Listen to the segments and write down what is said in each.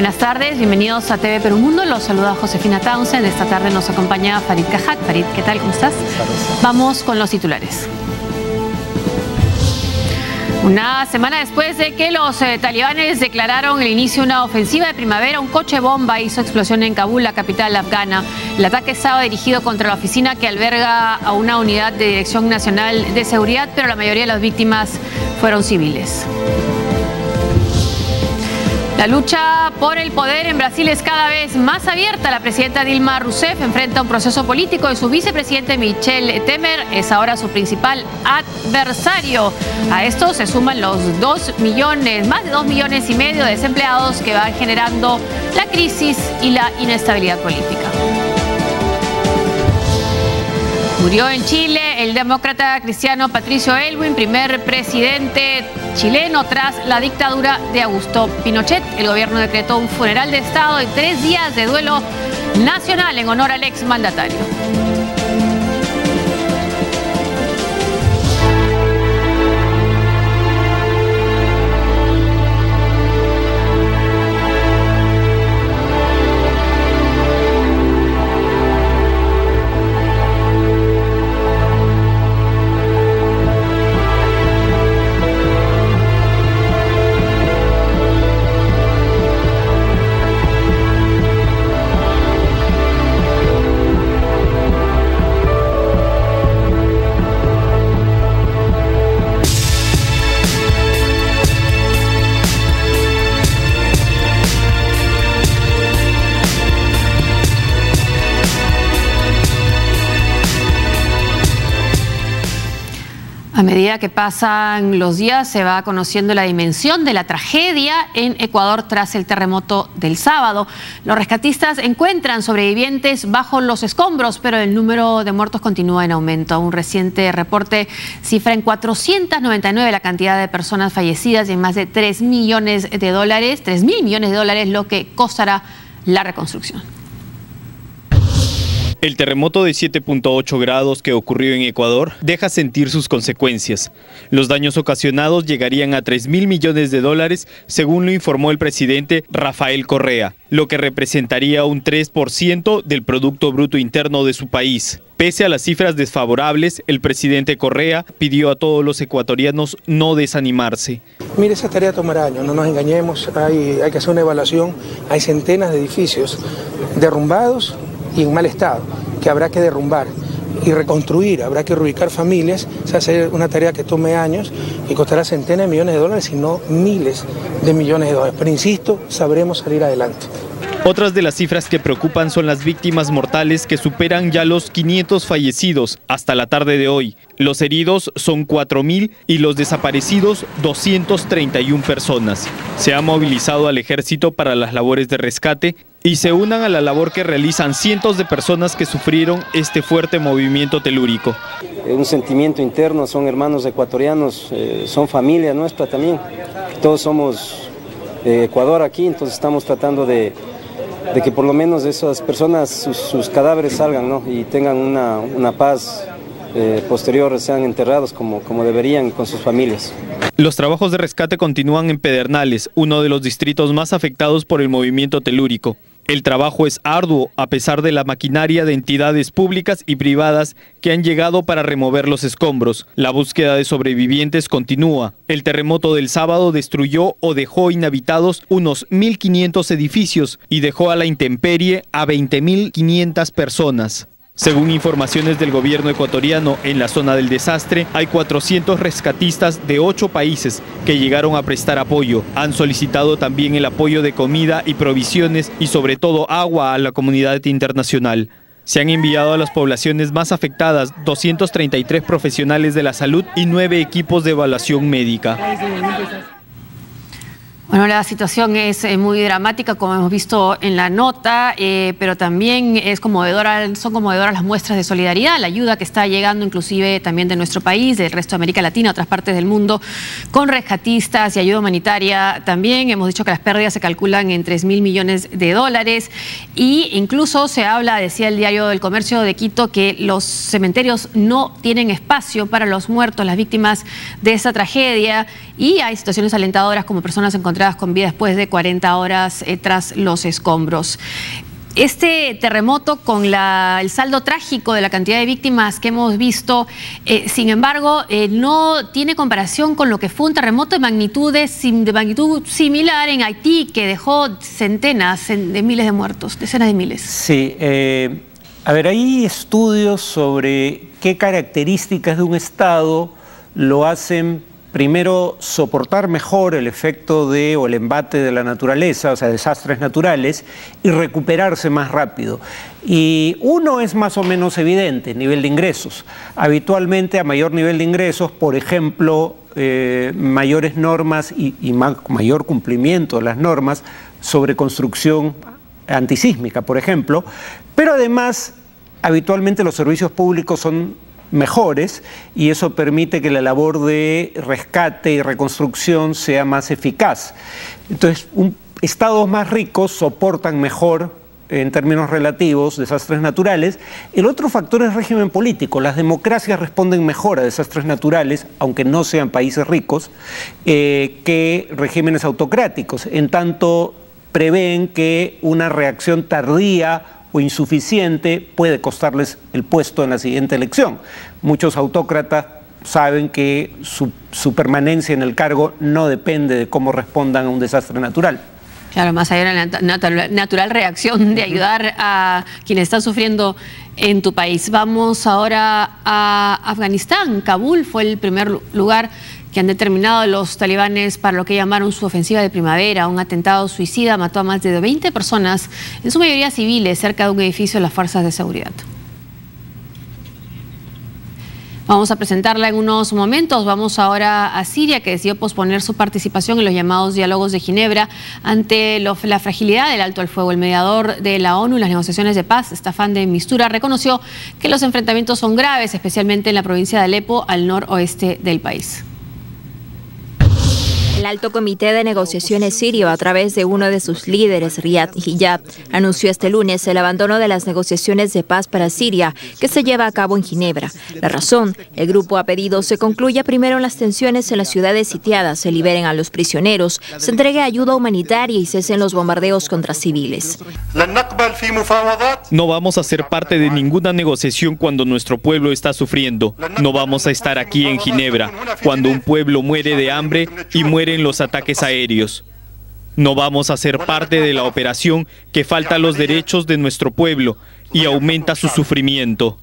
Buenas tardes, bienvenidos a TV Perú Mundo. Los saluda Josefina Townsend. Esta tarde nos acompaña Farid Cajat. Farid, ¿qué tal? ¿Cómo estás? Vamos con los titulares. Una semana después de que los talibanes declararon el inicio de una ofensiva de primavera, un coche bomba hizo explosión en Kabul, la capital afgana. El ataque estaba dirigido contra la oficina que alberga a una unidad de Dirección Nacional de Seguridad, pero la mayoría de las víctimas fueron civiles. La lucha por el poder en Brasil es cada vez más abierta. La presidenta Dilma Rousseff enfrenta un proceso político y su vicepresidente Michel Temer es ahora su principal adversario. A esto se suman los más de 2,5 millones de desempleados que van generando la crisis y la inestabilidad política. Murió en Chile el demócrata cristiano Patricio Aylwin, primer presidente chileno tras la dictadura de Augusto Pinochet. El gobierno decretó un funeral de Estado y 3 días de duelo nacional en honor al exmandatario. A medida que pasan los días se va conociendo la dimensión de la tragedia en Ecuador tras el terremoto del sábado. Los rescatistas encuentran sobrevivientes bajo los escombros, pero el número de muertos continúa en aumento. Un reciente reporte cifra en 499 la cantidad de personas fallecidas y en más de 3.000 millones de dólares, lo que costará la reconstrucción. El terremoto de 7.8 grados que ocurrió en Ecuador deja sentir sus consecuencias. Los daños ocasionados llegarían a 3.000 millones de dólares, según lo informó el presidente Rafael Correa, lo que representaría un 3% del Producto Bruto Interno de su país. Pese a las cifras desfavorables, el presidente Correa pidió a todos los ecuatorianos no desanimarse. Mire, esa tarea tomará años, no nos engañemos, hay que hacer una evaluación. Hay centenas de edificios derrumbados y en mal estado, que habrá que derrumbar y reconstruir, habrá que reubicar familias. Se hace una tarea que tome años y costará centenas de millones de dólares, si no miles de millones de dólares. Pero insisto, sabremos salir adelante. Otras de las cifras que preocupan son las víctimas mortales, que superan ya los 500 fallecidos hasta la tarde de hoy. Los heridos son 4.000 y los desaparecidos 231 personas. Se ha movilizado al ejército para las labores de rescate y se unan a la labor que realizan cientos de personas que sufrieron este fuerte movimiento telúrico. Un sentimiento interno, son hermanos ecuatorianos, son familia nuestra también. Todos somos de Ecuador aquí, entonces estamos tratando de que por lo menos esas personas, sus cadáveres salgan, ¿no? Y tengan una paz posterior, sean enterrados como deberían con sus familias. Los trabajos de rescate continúan en Pedernales, uno de los distritos más afectados por el movimiento telúrico. El trabajo es arduo a pesar de la maquinaria de entidades públicas y privadas que han llegado para remover los escombros. La búsqueda de sobrevivientes continúa. El terremoto del sábado destruyó o dejó inhabitados unos 1.500 edificios y dejó a la intemperie a 20.500 personas. Según informaciones del gobierno ecuatoriano, en la zona del desastre hay 400 rescatistas de 8 países que llegaron a prestar apoyo. Han solicitado también el apoyo de comida y provisiones y sobre todo agua a la comunidad internacional. Se han enviado a las poblaciones más afectadas 233 profesionales de la salud y 9 equipos de evaluación médica. Bueno, la situación es muy dramática, como hemos visto en la nota, pero también son conmovedoras las muestras de solidaridad, la ayuda que está llegando inclusive también de nuestro país, del resto de América Latina, otras partes del mundo, con rescatistas y ayuda humanitaria también. Hemos dicho que las pérdidas se calculan en 3.000 millones de dólares y incluso se habla, decía el Diario del Comercio de Quito, que los cementerios no tienen espacio para los muertos, las víctimas de esa tragedia, y hay situaciones alentadoras como personas encontradas encontradas con vida después de 40 horas tras los escombros. Este terremoto, con el saldo trágico de la cantidad de víctimas que hemos visto, sin embargo, no tiene comparación con lo que fue un terremoto de magnitud similar en Haití, que dejó centenas de miles de muertos, decenas de miles. Sí, a ver, hay estudios sobre qué características de un estado lo hacen primero soportar mejor el efecto o el embate de la naturaleza, o sea, desastres naturales, y recuperarse más rápido. Y uno es más o menos evidente, nivel de ingresos. Habitualmente a mayor nivel de ingresos, por ejemplo, mayores normas y mayor cumplimiento de las normas sobre construcción antisísmica, por ejemplo, pero además habitualmente los servicios públicos son mejores y eso permite que la labor de rescate y reconstrucción sea más eficaz. Entonces, estados más ricos soportan mejor, en términos relativos, desastres naturales. El otro factor es régimen político. Las democracias responden mejor a desastres naturales, aunque no sean países ricos, que regímenes autocráticos, en tanto prevén que una reacción tardía o insuficiente puede costarles el puesto en la siguiente elección. Muchos autócratas saben que su permanencia en el cargo no depende de cómo respondan a un desastre natural. Claro, más allá de la natural reacción de ayudar a quienes están sufriendo en tu país. Vamos ahora a Afganistán. Kabul fue el primer lugar que han determinado los talibanes para lo que llamaron su ofensiva de primavera. Un atentado suicida mató a más de 20 personas, en su mayoría civiles, cerca de un edificio de las fuerzas de seguridad. Vamos a presentarla en unos momentos. Vamos ahora a Siria, que decidió posponer su participación en los llamados diálogos de Ginebra ante la fragilidad del alto al fuego. El mediador de la ONU en las negociaciones de paz, Staffan de Mistura, reconoció que los enfrentamientos son graves, especialmente en la provincia de Alepo, al noroeste del país. El Alto Comité de Negociaciones sirio, a través de uno de sus líderes, Riyad Hijab, anunció este lunes el abandono de las negociaciones de paz para Siria, que se lleva a cabo en Ginebra. La razón: el grupo ha pedido se concluya primero las tensiones en las ciudades sitiadas, se liberen a los prisioneros, se entregue ayuda humanitaria y cesen los bombardeos contra civiles. No vamos a ser parte de ninguna negociación cuando nuestro pueblo está sufriendo. No vamos a estar aquí en Ginebra cuando un pueblo muere de hambre y muere en los ataques aéreos. No vamos a ser parte de la operación que falta los derechos de nuestro pueblo y aumenta su sufrimiento.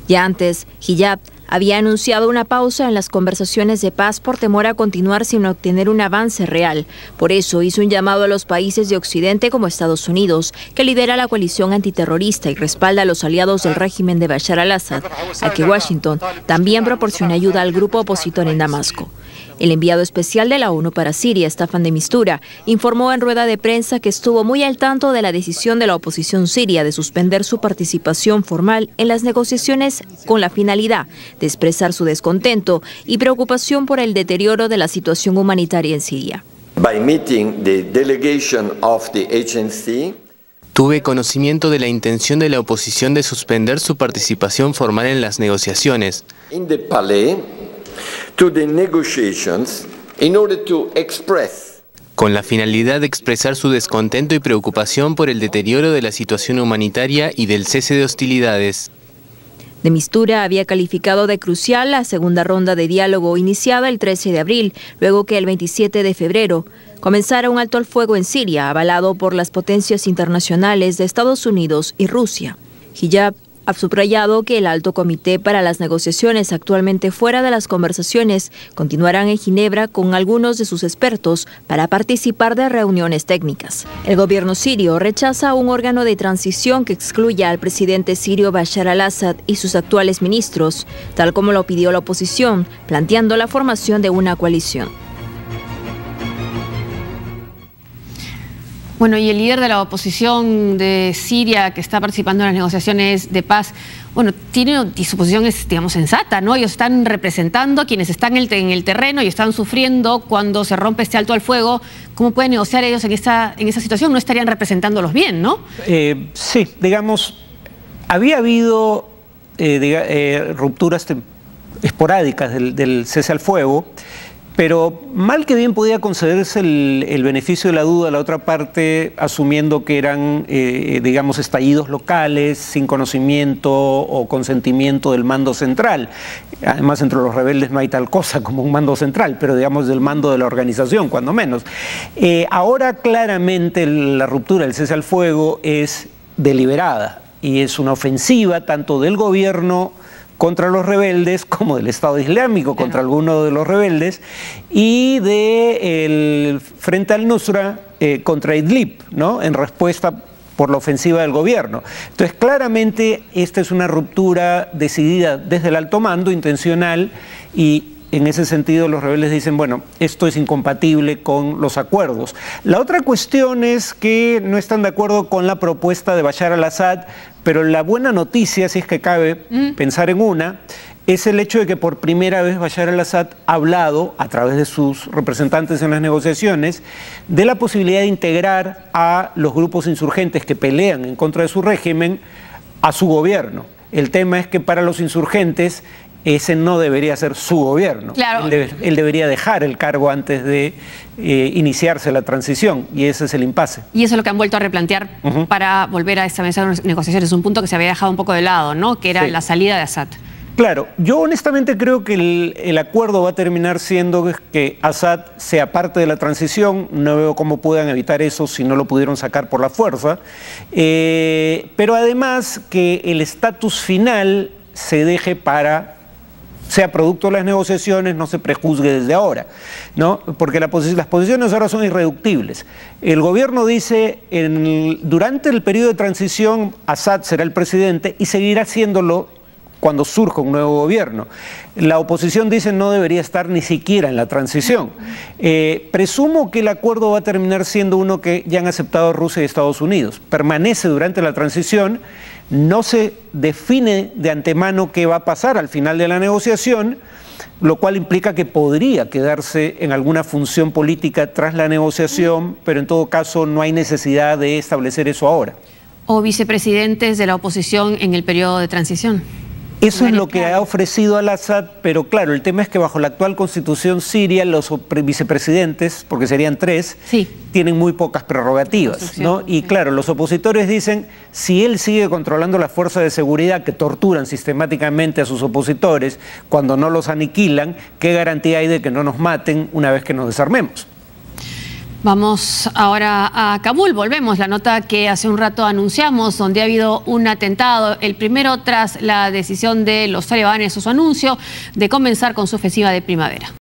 Ya antes, Hijab había anunciado una pausa en las conversaciones de paz por temor a continuar sin obtener un avance real. Por eso hizo un llamado a los países de Occidente como Estados Unidos, que lidera la coalición antiterrorista y respalda a los aliados del régimen de Bashar al-Assad, a que Washington también proporcione ayuda al grupo opositor en Damasco. El enviado especial de la ONU para Siria, Staffan de Mistura, informó en rueda de prensa que estuvo muy al tanto de la decisión de la oposición siria de suspender su participación formal en las negociaciones con la finalidad de expresar su descontento y preocupación por el deterioro de la situación humanitaria en Siria. Tuve conocimiento de la intención de la oposición de suspender su participación formal en las negociaciones. Con la finalidad de expresar su descontento y preocupación por el deterioro de la situación humanitaria y del cese de hostilidades. De Mistura había calificado de crucial la segunda ronda de diálogo iniciada el 13 de abril, luego que el 27 de febrero comenzara un alto al fuego en Siria, avalado por las potencias internacionales de Estados Unidos y Rusia. Hijab ha subrayado que el Alto Comité para las negociaciones, actualmente fuera de las conversaciones, continuarán en Ginebra con algunos de sus expertos para participar de reuniones técnicas. El gobierno sirio rechaza un órgano de transición que excluya al presidente sirio Bashar al-Assad y sus actuales ministros, tal como lo pidió la oposición, planteando la formación de una coalición. Bueno, y el líder de la oposición de Siria, que está participando en las negociaciones de paz, bueno, su posición es, digamos, sensata, ¿no? Ellos están representando a quienes están en el terreno y están sufriendo cuando se rompe este alto al fuego. ¿Cómo pueden negociar ellos en esa situación? No estarían representándolos bien, ¿no? Sí, digamos, había habido rupturas esporádicas del cese al fuego, Pero mal que bien podía concederse el beneficio de la duda a la otra parte, asumiendo que eran, digamos, estallidos locales, sin conocimiento o consentimiento del mando central. Además, entre los rebeldes no hay tal cosa como un mando central, pero digamos del mando de la organización, cuando menos. Ahora claramente la ruptura del cese al fuego es deliberada y es una ofensiva tanto del gobierno contra los rebeldes, como del Estado Islámico contra alguno de los rebeldes, y del Frente al-Nusra contra Idlib, ¿no? En respuesta por la ofensiva del gobierno. Entonces, claramente, esta es una ruptura decidida desde el alto mando, intencional, y en ese sentido los rebeldes dicen, bueno, esto es incompatible con los acuerdos. La otra cuestión es que no están de acuerdo con la propuesta de Bashar al-Assad, pero la buena noticia, si es que cabe pensar en una, es el hecho de que por primera vez Bashar al-Assad ha hablado, a través de sus representantes en las negociaciones, de la posibilidad de integrar a los grupos insurgentes que pelean en contra de su régimen a su gobierno. El tema es que para los insurgentes ese no debería ser su gobierno. Claro. Él debería dejar el cargo antes de iniciarse la transición, y ese es el impasse. Y eso es lo que han vuelto a replantear para volver a esta mesa de negociaciones. Un punto que se había dejado un poco de lado, ¿no? Que era la salida de Assad. Claro, yo honestamente creo que el acuerdo va a terminar siendo que Assad sea parte de la transición. No veo cómo puedan evitar eso si no lo pudieron sacar por la fuerza. Pero además que el estatus final se deje para, sea producto de las negociaciones, no se prejuzgue desde ahora, ¿no? Porque las posiciones ahora son irreductibles. El gobierno dice, durante el periodo de transición, Assad será el presidente y seguirá siéndolo cuando surja un nuevo gobierno. La oposición dice no debería estar ni siquiera en la transición. Presumo que el acuerdo va a terminar siendo uno que ya han aceptado Rusia y Estados Unidos. Permanece durante la transición, no se define de antemano qué va a pasar al final de la negociación, lo cual implica que podría quedarse en alguna función política tras la negociación, pero en todo caso no hay necesidad de establecer eso ahora. O vicepresidentes de la oposición en el periodo de transición. Eso es lo que ha ofrecido al-Assad, pero claro, el tema es que bajo la actual constitución siria los vicepresidentes, porque serían 3, tienen muy pocas prerrogativas, ¿no? Y claro, los opositores dicen, si él sigue controlando las fuerzas de seguridad que torturan sistemáticamente a sus opositores cuando no los aniquilan, ¿qué garantía hay de que no nos maten una vez que nos desarmemos? Vamos ahora a Kabul, volvemos, la nota que hace un rato anunciamos, donde ha habido un atentado, el primero tras la decisión de los talibanes o su anuncio de comenzar con su ofensiva de primavera.